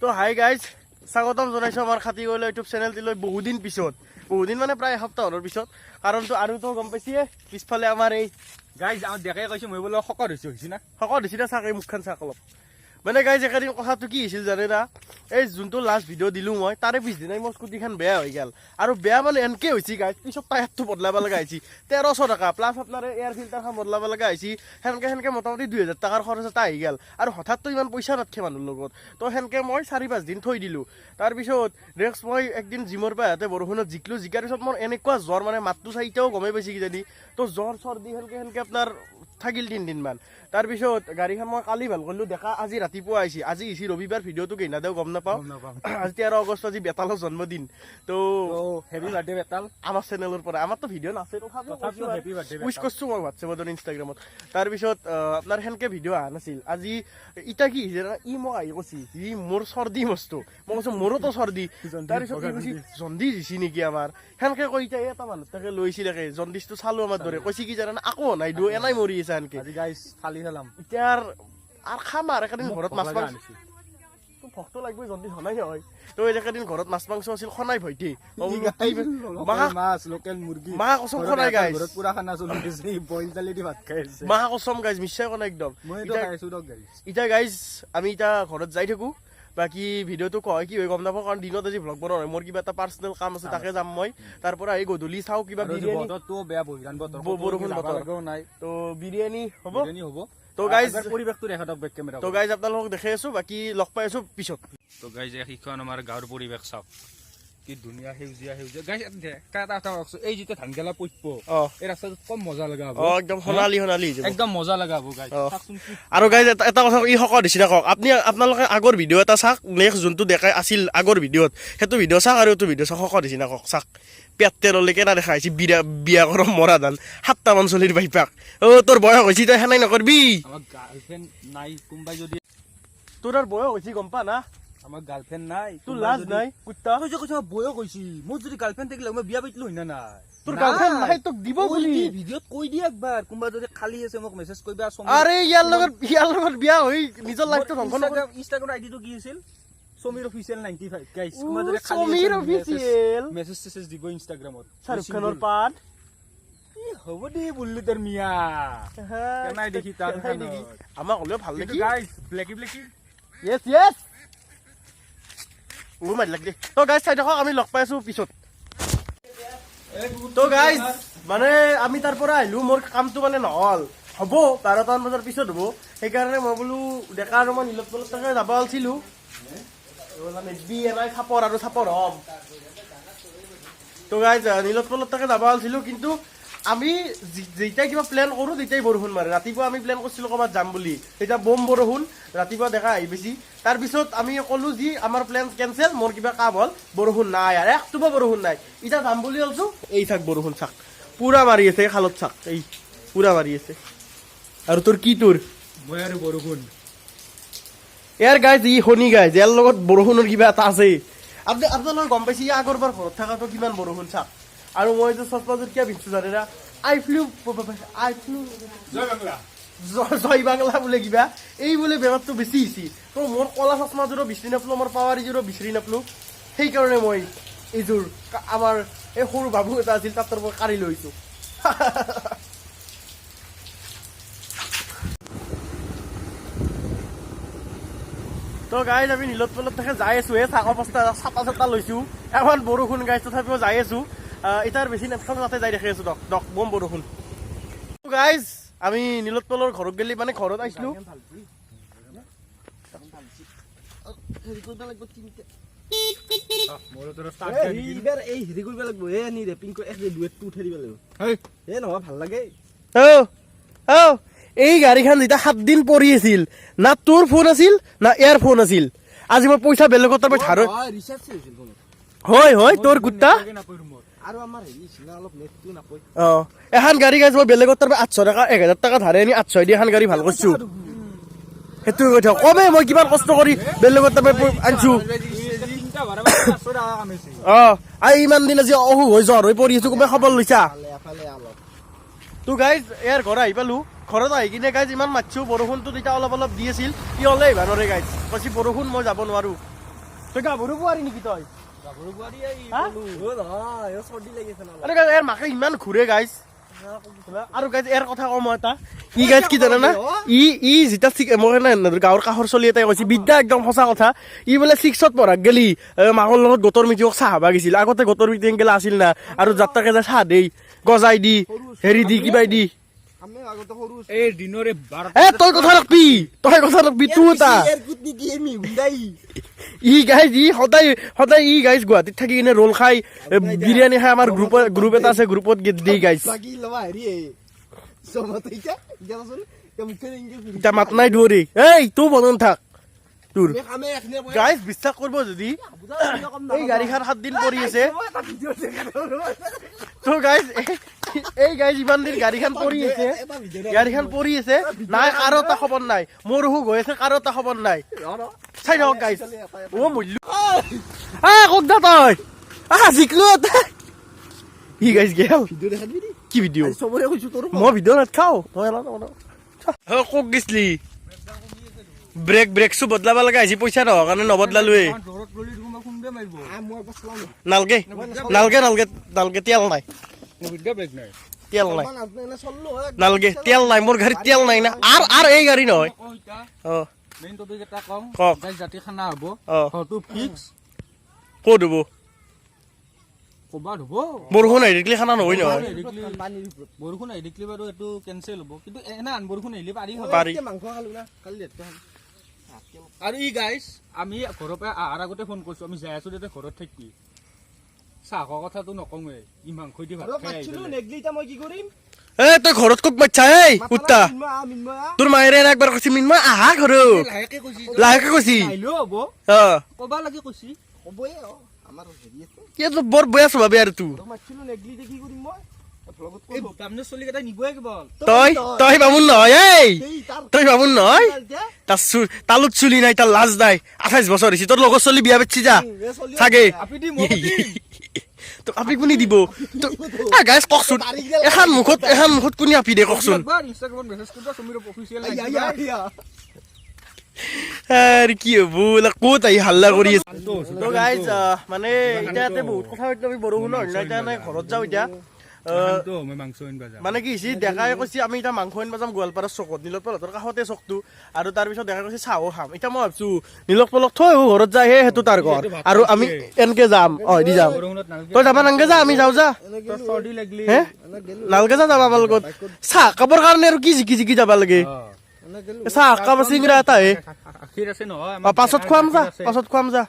তো hi guys, স্বাগতম জনাইছো আমাৰ খাতি গ'লে ইউটিউব চেনেলটিলৈ বহুদিন পিছত, বহুদিন মানে প্ৰায় এসপ্তাহৰ পিছত। কাৰণটো আৰু তো গম পাইছে, পিছফালে আমাৰ এই গাইজ আমাৰ দেখাই কৈছো মই বোলে শকত হৈছি না শকত দিছিলে চাক, এই মুখখন চাক অলপ। মানে গাইজ একেদিন কথাটো কি হৈছিল জানে না, এই যোনটো লাষ্ট ভিডিঅ' দিলোঁ মই তাৰে পিছদিনাই মোৰ স্কুটিখন বেয়া হৈ গ'ল। আৰু বেয়া মানে এনেকৈ হৈছে গাইজ, পিছত টায়াৰটো বদলাব লগা হৈছে 1300 টকা প্লাছ আপোনাৰ এয়াৰ ফিল্টাৰখন বদলাব লগা হৈছে। সেনেকৈ মোটামুটি 2000 টকাৰ খৰচ এটা আহি গ'ল। আৰু হঠাৎতো ইমান পইচা নাথাকে মানুহৰ লগত, তো সেনেকৈ মই 4-5 দিন থৈ দিলোঁ। তাৰপিছত নেক্সট মই একদিন জিমৰ পৰা আহোঁতে বৰষুণত জিকিলোঁ, জিকাৰ পিছত মোৰ এনেকুৱা জ্বৰ, মানে মাতটো চাই এতিয়াও গমেই পাইছে কিজানি। তো জ্বৰ চৰ্দি সেনেকৈ আপোনাৰ থাকিল 3 দিনমান। তাৰপিছত গাড়ীখন মই কালি ভাল কৰিলোঁ, দেখা আজি ৰাতিপুৱা আহিছে। আজি হৈছে ৰবিবাৰ, ভিডিঅ'টো কেইনা দেও গম নাপাওঁ। আজি 13 আগষ্ট, আজি বেতালৰ জন্মদিন। তো হেপী বাৰ্থডে বেতাল আমাৰ চেনেলৰ পৰা। আমাৰতো ভিডিঅ' নাছে, তথাপিও হেপী বাৰ্থডে উইচ কৰিছোঁ মই হোৱাটছএপত আৰু ইনষ্টাগ্ৰামত। তাৰপিছত আপোনাৰ সেনেকৈ ভিডিঅ' অহা নাছিল। আজি ইটা কি হৈছে ই মোক আহি কৈছে ই মোৰ চৰ্দি মস্ত। মই কৈছোঁ মোৰোতো চৰ্দি। তাৰপিছত ই কৈছে জণ্ডিছ হৈছে নেকি আমাৰ। সেনেকৈ কৈ এতিয়া এটা মানুহ তাকে লৈছিল, তাকে জণ্ডিছটো চালোঁ আমাৰ দৰে। কৈছে কি জানে আকৌ নাই দিওঁ, এনেই মৰি আছে সেনেকৈ। গাইজ ফালি খেলাম এতিয়া আৰু খাম আৰু একেদিন ঘৰত মাছ মাংস ভোকটো লাগবই, জণ্ডিছ হনাই হয়। তো একেদিন ঘৰত মাছ মাংস আছিল, খনাই ভইটি মাছ লোকেল মুৰ্গী মাহ কচম খনাই গাইজ, ঘৰত পুৰা খানা চলি আছে, বইল দালি দি ভাত খাই আছে। মাহ কচম গাইজ, মিছাই কোৱা নাই একদম। মই তো খাইছো দক গাইজ। এতিয়া গাইজ আমি এতিয়া ঘৰত যাই থাকোঁ। বাকী ভিডিঅ'টো কয় কি হয় গম নাপাওঁ, কাৰণ দিনত আজি ভ্লগ বনোৱা হয়। মোৰ কিবা এটা পাৰ্চনেল কাম আছে, তাকে যাম মই। তাৰ পৰা এই গধূলি চাওঁ কিবা বিৰিয়ানী, বতৰটো বেয়া বহিৰান বতৰ, বৰষুণ বতৰ নাই। তো বিৰিয়ানী হ'ব। হ'ব তো গাইজ পৰিৱেশটো দেখা দিয়ক বেক কেমেৰা। তো গাইজ আপোনালোকক দেখাই আছোঁ, বাকী লগ পাই আছোঁ পিছত। তো গাইজ এইখন আমাৰ গাঁৱৰ পৰিৱেশ চাওক, কি ধুনীয়া সেউজীয়া সেউজীয়া। গাইজ এটা কওকচোন, এই যিটো ধান গেলা পুষ্প এই ৰাস্তাটোত কম মজা লগা হ'ব। একদম সোণালী সোণালী একদম মজা লগা হ'ব গাইজ। আৰু গাইজ এটা কথা ই শকত দিছে না কওক, আপোনালোকে আগৰ ভিডিঅ' এটা চাওক, নেক্সট যোনটো দেখাই আছিল আগৰ ভিডিঅ'ত সেইটো ভিডিঅ' চাওক, আৰু এইটো ভিডিঅ' চাওক। শকত দিছে না কওক, চাওক পেটতে ল'লে কেনা দেখা হৈছে, বিয়া কৰম মৰা ধান 7টামান চলিৰ বাইপাক। তোৰ বয়স হৈছে, তই সেনাই নকৰবি। আমাৰ গাৰ্লফ্ৰেণ্ড নাই, কোনোবাই যদি তোৰ আৰু বয়স হৈছে গম পা না, আমাৰ গাৰ্লফ্ৰেণ্ড নাই, তোৰ লাজ নাই কুত্তা। কৈছে বয়স হৈছে, মোৰ যদি গাৰ্লফ্ৰেণ্ড থাকিলে মই বিয়া পাতিলো হয় না। তোৰ গাৰ্লফ্ৰেণ্ড নাই, তোক দিব বুলি ভিডিঅ'ত কৈ দিয়ে একবাৰ। কোনোবা যদি খালী আছে মোক মেছেজ কৰিবা। আৰে ইয়াৰ লগত বিয়া হৈ নিজৰ লাইফটো ধ্বংস নকৰ। ইনষ্টাগ্ৰাম আইডিটো কি আছিল? Samir official 95 guys. কোনোবা যদি খালী সমীৰ অফিচিয়েল মেছেজ চেছেজ দিব ইনষ্টাগ্ৰামত। শাহৰুখ খানৰ পাত হ'ব দে বুল্লু তোৰ মিয়া কেনাই দেখি তাৰ আমাক হ'লেও ভাল লাগি গাইজ। ব্লেকি য়েছ য়েছ মাৰি লাগ দে। তো গাইজ চাই থাকক, আমি লগ পাই আছোঁ পিছত। তো গাইজ মানে আমি তাৰ পৰা আহিলোঁ, মোৰ কামটো মানে নহ'ল, হ'ব 12টামান বজাৰ পিছত হ'ব। সেইকাৰণে মই বোলো ডেকা আৰু মই নীলোৎপলত তাকে যাব আছিলো। চাপৰ আৰু চাপৰ হ'ম। তো গাইজ নীলোৎপলত তাকে যাব আছিলো, কিন্তু আমি যেতিয়াই কিবা প্লেন কৰোঁ তেতিয়াই বৰষুণ মাৰে। ৰাতিপুৱা আমি প্লেন কৰিছিলোঁ ক'ৰবাত যাম বুলি, তেতিয়া বম বৰষুণ, ৰাতিপুৱা দেখা আহি বেছি। তাৰপিছত আমি ক'লোঁ যি আমাৰ প্লেন কেনচেল, মোৰ কিবা কাম হ'ল, বৰষুণ নাই আৰু একটোপা বৰষুণ নাই। এতিয়া যাম বুলি ভাবিছোঁ, এই চাক বৰষুণ চাক পুৰা মাৰি আছে, খালত চাক এই পুৰা মাৰি আছে। আৰু তোৰ কি তোৰ মই আৰু বৰষুণ ইয়াৰ গাইজ ই শনি গাইজ, ইয়াৰ লগত বৰষুণৰ কিবা এটা আছে। আপোনালোকে গম পাইছে ই আগৰবাৰ ঘৰত থকাটো কিমান বৰষুণ চাক। আৰু মই যে চচমাযোৰ কিয় পিন্ধিছোঁ জানে না, আই ফ্লু জয় বাংলা বোলে কিবা, এই বোলে বেমাৰটো বেছি হৈছে। তো মোৰ কলা চচমাযোৰো বিচাৰি নাপালোঁ, মোৰ পাৱাৰীযোৰো বিচাৰি নাপালোঁ। সেইকাৰণে মই এইযোৰ আমাৰ এই সৰু বাবু এটা আছিল তাৰ মই কাঢ়ি লৈছোঁ। তো গাইজ আমি নীলোৎপলত থাকে যাই আছোঁ, এই চাক অৱস্থা ছাতা লৈছোঁ, এখন বৰষুণ গাইজ, তথাপিও যাই আছোঁ। এটাৰ বেছি নেটখন তাতে যাই দেখি আছোঁ, দক বম বৰষুণ। গাইজ আমি নীলোৎপলৰ ঘৰত গেলি, মানে ঘৰত আহিছিলোঁ। এই গাড়ীখন যেতিয়া 7 দিন পৰি আছিল, না তোৰ ফোন আছিল না ইয়াৰ ফোন আছিল। আজি মই পইচা বেলেগৰ তাৰ পৰা ধাৰ হয় হয় তোৰ কুত্তা। এখন গাড়ী গাইজ মই বেলেগৰ তাৰ পৰা 800 টকা 1000 টকা ধাৰে আনি 800 দি এখন গাড়ী ভাল কৰিছোঁ। সেইটো কথা কমে, মই কিমান কষ্ট কৰি বেলেগৰ তাৰ পৰা আনিছোঁ। ইমান দিন আজি অসুখ হৈ জ্বৰ হৈ পৰি আছোঁ, কোনোবাই খবৰ লৈছা? তো গাইজ ইয়াৰ ঘৰ আহি পালোঁ, ঘৰত আহি কিনে গাইজ ইমান মাতিছোঁ, বৰষুণটো তেতিয়া অলপ অলপ দি আছিল, কি হ'লে আহিবা নোৱাৰে গাইজ। কৈছি বৰষুণ মই যাব নোৱাৰোঁ। তই গাভৰু বোৱাৰী নেকি তই গাভৰু বোৱাৰী হা? আৰে গাইজ এৰ মাকে ইমান ঘুৰে গাইজ আৰু গাইজ এর কথা কম এটা ই গাইজ কি জানা না ই যেটা মই গাঁৱৰ কাষৰ চলি এটাই কৈছে বিদ্যা একদম সঁচা কথা ই বোলে 6ত পঢ়াক গেলি মাকৰ লগত গোটৰ মিটিঙত চাহ খাবা গৈছিল আগতে গোটৰ মিটিং গেলা আছিল না আৰু যাত্ৰাকে যে চাহ দেই গজাই দি হেৰি দি কিবা দি এই দিনৰে তই কথা ৰাখবি তোৰ এটা ই গাইজ ই সদায় ই গাইজ গুৱাহাটীত থাকি কিনে ৰোল খাই বিৰিয়ানী খাই আমাৰ গ্ৰুপ এটা আছে গ্ৰুপত দি গাইজ এতিয়া মাত নাই ধৰি এই তোৰ বনন থাক তোৰ গাইজ বিশ্বাস কৰিব যদি এই গাড়ীখন 7 দিন পৰি আছে তো গাইজ এই গাইজ ইমান দিন গাড়ীখন পৰি আছে নাই কাৰো এটা খবৰ নাই মোৰ অসুখ হৈ আছে কাৰো এটা খবৰ নাই চাই থাকক গাইজ অ মূল্য কক দা তই জিকলো ই গাইজ গেল কি ভিডিঅ' মই ভিডিঅ' নাখাওঁ মই কক গেছলি ব্ৰেক চু বদলাব লগা আহিছে পইচা নহৰ কাৰণে নবদলালোৱে নালগে তেল নাই নালগে তেল নাই মোৰ গাড়ীত তেল নাই না আৰু এই গাড়ী নহয় ক'ত হ'ব বৰষুণ আহি থাকিলে খানা নহয় নহয় বৰষুণ আহি থাকিলে বাৰু এইটো কেনচেল হ'ব কিন্তু এনে আন বৰষুণ আহিলে পাৰি আৰু ই গাইজ আমি ঘৰৰ পৰা অহাৰ আগতে ফোন কৰিছো আমি যাই আছো তেতিয়া ঘৰত থাকি চাহ খোৱা কথাটো নকওঁৱে ই মাংস দি ভাত খাই তই ঘৰত কক বাচ্ছা এই কুত্তা তোৰ মায়েৰে একবাৰ কৈছি মিনমা আহা ঘৰ লাহেকে কৈছি কবা লাগে কৈছি বৰ বেয়া স্বভাৱে আৰু তোৰ তই বামুণ নহয় তই বামুণ নহয় তালুত চুলি নাই তাৰ লাজ নাই 28 বছৰ হৈছে তোৰ লগত চলি বিয়া পাতিছি যা চাগে আপি কোনে দিব গাইজ ককচোন এখন মুখত কোনে আপি দে ককচোন কি হব ক'ত আহি হাল্লা কৰি আছে গাইজ মানে এতিয়া বহুত কথা আমি বৰষুণৰ এতিয়া ঘৰত যাওঁ এতিয়া মানে কি হৈছে দেখাই কৈছে আমি এতিয়া মাংস আনিব যাম গোৱালপাৰাৰ চকত নীলোৎপলহঁতৰ কাষতে চকটো আৰু তাৰপিছত দেখাই কৈছে চাহো খাম এতিয়া মই ভাবছো নীলোৎপলক থৈ ঘৰত যায় সেইটো তাৰ ঘৰ আৰু আমি এনেকে যাম দি যাম তই যাবা নাংগে যা আমি যাওঁ যা নালগে যা যাবা আমাৰ লগত চাহ খাবৰ কাৰণে আৰু কি জিকি যাবা লাগে চাহ খাব চিংৰা এটা পাছত খুৱাম যা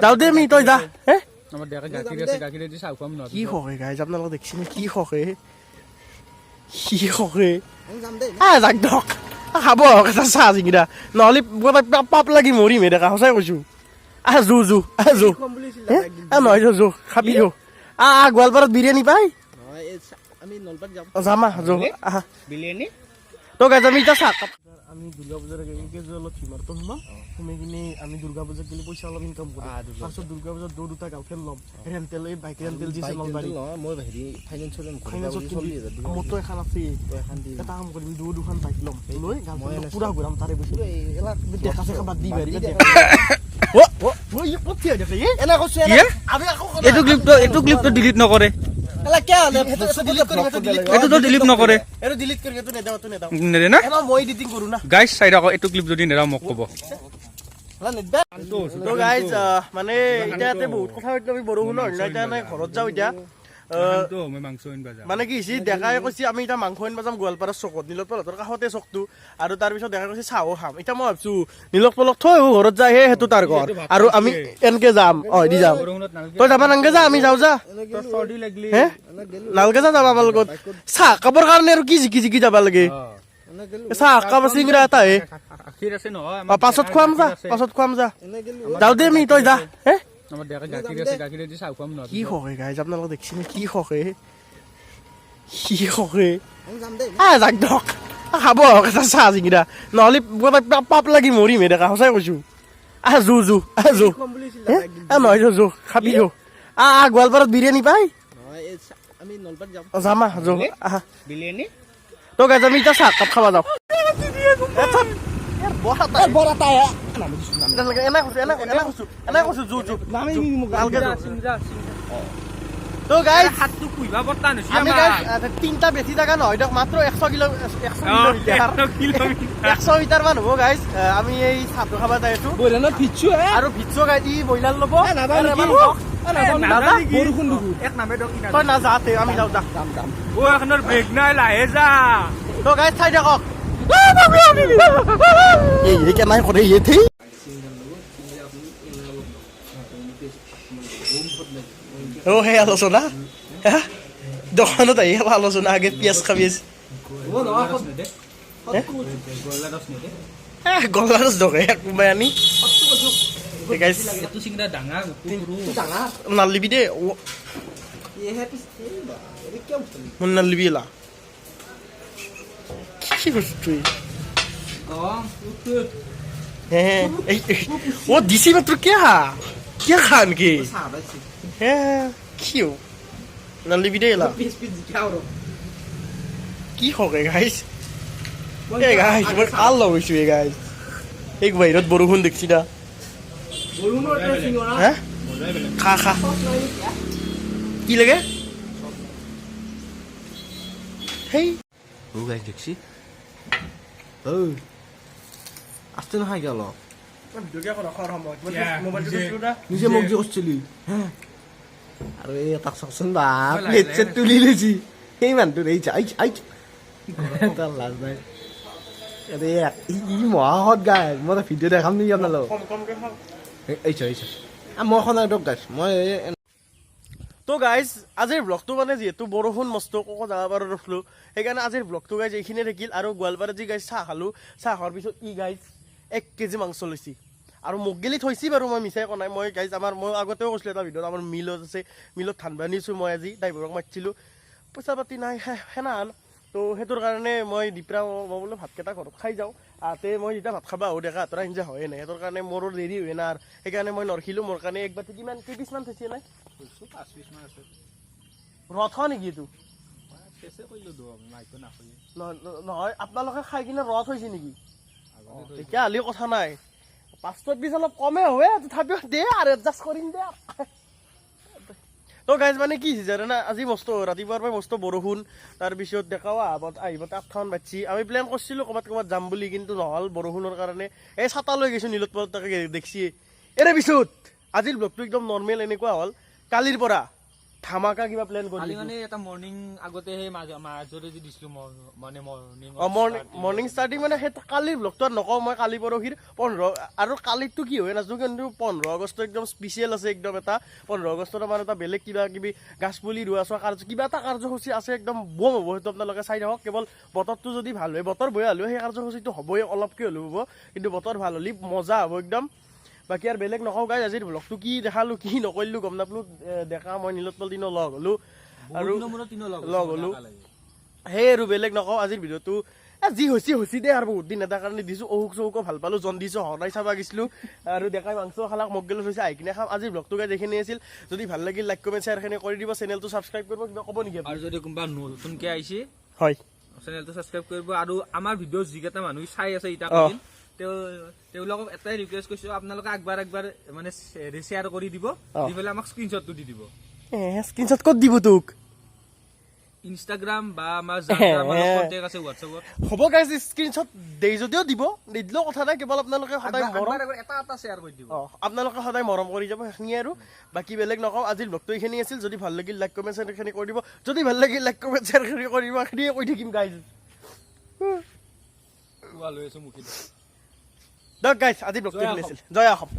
যাওঁ দে আমি তই যা কি হকে গাইজ আপোনালোকে দেখিছেনে কি হকে যাক দক খাব এটা চাহ চিঙিৰা নহ'লে পাপ লাগি মৰিম দেখা সঁচাই কৈছো নহয় খাবি গোৱালপাৰাত বিৰিয়ানী পাই যাম তো গাইজ আমি এতিয়া চাহ আমি দুৰ্গা পূজাৰ অলপ সীমাৰ্থ সোমাম সোমাই কিনে আমি দুৰ্গা পূজাত গেলি পইচা অলপ ইনকাম কৰিম তাৰপিছত দুৰ্গা পূজাত দুটা গাৰ্লফ্ৰেণ্ড ল'ম ৰেণ্টেল এই বাইক ৰেণ্টেল যি নলবাৰী মোৰতো এখন আছে এটা কাম কৰিম দুখন বাইক ল'ম লৈ গাৰ্লফ্ৰেণ্ড পুৰা ঘূৰাম তাৰে পিছত ডেকা চেকা বাদ দি বাঢ়ি এইটো ক্লিপটো ডিলিট নকৰে গাইজ চাই থাকক এইটো ক্লিপ যদি নেৰা মোক ক'ব গাইজ মানে এতিয়া বহুত কথা আমি বৰষুণৰ এতিয়া ঘৰত যাওঁ এতিয়া মানে কি হৈছে দেখাই কৈছে আমি এতিয়া মাংস আনিব যাম গোৱালপাৰাৰ চকত নীলোৎপলহঁতৰ কাষতে চকটো আৰু তাৰপিছত দেখাই কৈছে চাহো খাম এতিয়া মই ভাবছো নীলোৎপলক থৈ ঘৰত যায় সেইটো তাৰ ঘৰ আৰু আমি এনেকে যাম দি যাম তই যাবা নাংগে যা আমি যাওঁ যা নালগে যা যাবা আমাৰ লগত চাহ খাবৰ কাৰণে আৰু কি জিকি যাবা লাগে চাহ খাব চিংৰা এটা পাছত খুৱাম যা যাওঁ দে আমি তই যা কি হকে গাইজ আপোনালোকে দেখিছেনে কি হকে যাক দক খাব এটা চাহ চিঙিৰা নহ'লে পাপ লাগি মৰিম দেখা সঁচাই কৈছো নহয় খাবি গোৱালপাৰাত বিৰিয়ানী পাই যাম তো গাইজ আমি এতিয়া চাহ কাপ খাব যাওঁ ইয়াৰ বৰ এটা বৰা তাই এনে কৈছো জো নামি মোক ভালকে জো। চিংৰা তো গাইজ হাতটো কুইবা বৰ্তা নছি আমি আমাৰ গাইজ তিনটা বেছি জাগা নহয় দিয়ক মাত্ৰ 100 মিটাৰ মান হ'ব গাইজ আমি এই চাহটো খাব যাই আছো বৰা না পিছু আৰু ভিডিঅ' গাইজ ই ব্ৰইলাৰ ল'ব নাযাওঁ আৰু নেকি? এবাৰ নাযা? বৰষুণ দুখু এক নামে দক তই নাযা তে আমি যাওঁ যা ও এখনৰ ব্ৰেক নাই লাহে যা তো গাইজ চাই থাকক এই কেনাই কৰে ইয়েতে ও হে আলোচনা হ্যাঁ দোকানত আহি আলোচনা আগে পিঁয়াজ খাবি গলাৰ দকে কোনোবাই আনি এটো চিংৰা ডাঙৰ নালিবি দে মোৰ নালিবি এলা কি বস্তু ও দিছি মাত্র क्या खान के क्यों नालिबि दे एला কি হবে গাইস এই গাইস মই কাল লইছো এই গাইস এক বাইৰত বৰষুণ দেখছি না হ্যাঁ খা খা কি লাগে হেই ও গাইস দেখছি ও আসতে না হাই গেল নিজে মোক যে করছিলি আৰু এই এটা চাচোন বা প্লেট তুলি লৈছি সেই মানুহটোৰ এই আই তাৰ লাজ নাই আরে ই মহাহত গাই মই ভিডিঅ' দেখাম নেকি আপোনালোক এইছ মই এখন একদম গাইছ মই তো গাইজ আজিৰ ব্লগটো মানে যিহেতু বৰষুণ মস্ত ক'ব যাব পাৰোঁ ৰখলোঁ সেইকাৰণে আজিৰ ব্লগটো গাইজ এইখিনিয়ে থাকিল আৰু গোৱালপাৰাত যি গাইজ চাহ খালোঁ চাহ খোৱাৰ পিছত ই গাইজ 1 কেজি মাংস লৈছি আৰু মোক গেলি থৈছি বাৰু মই মিছাই কোৱা নাই মই গাইজ মই আগতেও কৈছিলোঁ এটা ভিডিঅ'ত আমাৰ মিলত আছে মিলত ধান বান্ধিছোঁ মই আজি ড্ৰাইভাৰক মাতিছিলোঁ পইচা পাতি নাই সেনাহান তো সেইটোৰ কাৰণে মই দিপৰা মই বোলো ভাতকেইটা ঘৰত খাই যাওঁ আহোঁতে মই যেতিয়া ভাত খাব আহোঁ দেখা হাতৰ আঞ্জা হয়ে নাই সেইটোৰ কাৰণে মোৰো দেৰি হয় না আৰু সেইকাৰণে মই নৰখিলোঁ মোৰ কাৰণে এক বাতি কিমান কেইপিচমান থৈছে নাই 5 পিছ মান আছে ৰথ নেকি এইটো কেছে কইলো দো মাইকো নাখই নহয় আপোনালোকে খাই কিনে ৰথ হৈছে নেকি এতিয়া হ'লেও কথা নাই 5-20 অলপ কমে হয় তথাপিও দে আৰু এডজাষ্ট কৰিম দে তো গাইজ মানে কি হৈছে জানা আজি মস্ত ৰাতিপুৱাৰ পৰা মস্ত বৰষুণ তাৰপিছত দেখাও আহিব 8টামান বাজছি আমি প্লেন কৰিছিলোঁ ক'ৰবাত যাম বুলি কিন্তু নহ'ল বৰষুণৰ কাৰণে এই ছাতা লৈ গৈছোঁ নীলোৎপলত তাকে দেখছি এৰে পিছত আজিৰ ব্লগটো একদম নৰ্মেল এনেকুৱা হ'ল কালিৰ পৰা ধামাকা কিবা প্লেন কালি কৰি মানে এটা মৰ্নিং আগতে হে মাজৰে যে দিছিলো মানে মৰ্নিং ষ্টাৰ্টিং মানে সেই কালিৰ ব্লগটো নকওঁ মই কালি পৰহিৰ 15 আৰু কালিতো কি হয় নাজানো কিন্তু 15 আগষ্ট একদম স্পেচিয়েল আছে একদম এটা 15 আগষ্টত আমাৰ এটা বেলেগ কিবা কিবি গাছপুলি ৰোৱা চোৱা কাৰ্য কিবা এটা কাৰ্যসূচী আছে একদম বম হ'ব সেইটো আপোনালোকে চাই থাকক কেৱল বতৰটো যদি ভাল হয় বতৰ বেয়া হ'লেও সেই কাৰ্যসূচীটো হ'বই অলপকৈ হ'লেও হ'ব কিন্তু বতৰ ভাল হ'লে মজা হ'ব একদম বাকী আৰু বেলেগ নকওঁ গাইজ আজিৰ ব্লগটো কি দেখালোঁ কি নকৰিলোঁ গম নাপালোঁ দেখা মই নীলোৎপল দিনো লগ হ'লোঁ আৰু লগ হ'লোঁ সেই আৰু বেলেগ নকওঁ আজিৰ ভিডিঅ'টো যি হৈছে দে আৰু বহুত দিন এটা কাৰণে দিছোঁ অহুক চহুকো ভাল পালোঁ জণ্ডিছো সদায় চাব গৈছিলোঁ আৰু দেখাই মাংস খালাক মোক গেলোঁ থৈছে আহি কিনে খাম আজিৰ ব্লগটো গাইজ এইখিনি আছিল যদি ভাল লাগিল লাইক কমেণ্ট শ্বেয়াৰখিনি কৰি দিব চেনেলটো ছাবস্ক্ৰাইব কৰিব কিবা ক'ব নেকি আৰু যদি কোনোবা নতুনকৈ আহিছে হয় চেনেলটো ছাবস্ক্ৰাইব কৰিব আৰু আমাৰ ভিডিঅ' যিকেইটা মানুহ চাই আছে ইটা তেওঁলোকক এটাই ৰিকুৱেষ্ট কৰিছোঁ আপোনালোকে একবাৰ মানে শ্বেয়াৰ কৰি দিব দি পেলাই আমাক স্ক্ৰীনশ্বটটো দি দিব স্ক্ৰীনশ্বট ক'ত দিব তোক ইনষ্টাগ্ৰাম বা আমাৰ কণ্টেক্ট আছে হোৱাটছএপত হ'ব গাইজ স্ক্ৰীনশ্বট দেই যদিও দিব নিদিলেও কথা নাই কেৱল আপোনালোকে সদায় মৰম এটা শ্বেয়াৰ কৰি দিব আপোনালোকে সদায় মৰম কৰি যাব সেইখিনিয়ে আৰু বাকী বেলেগ নকওঁ আজিৰ ব্লগটো এইখিনি আছিল যদি ভাল লাগিল লাইক কমেণ্ট শ্বেয়াৰখিনি কৰি দিব যদি ভাল লাগিল লাইক কমেণ্ট শ্বেয়াৰখিনি কৰি দিব এইখিনিয়ে কৈ থাকিম গাইজ লৈ আছো মুখি গাইজ আজিৰ ব্লগটো এইখিনি আছিল জয় অসম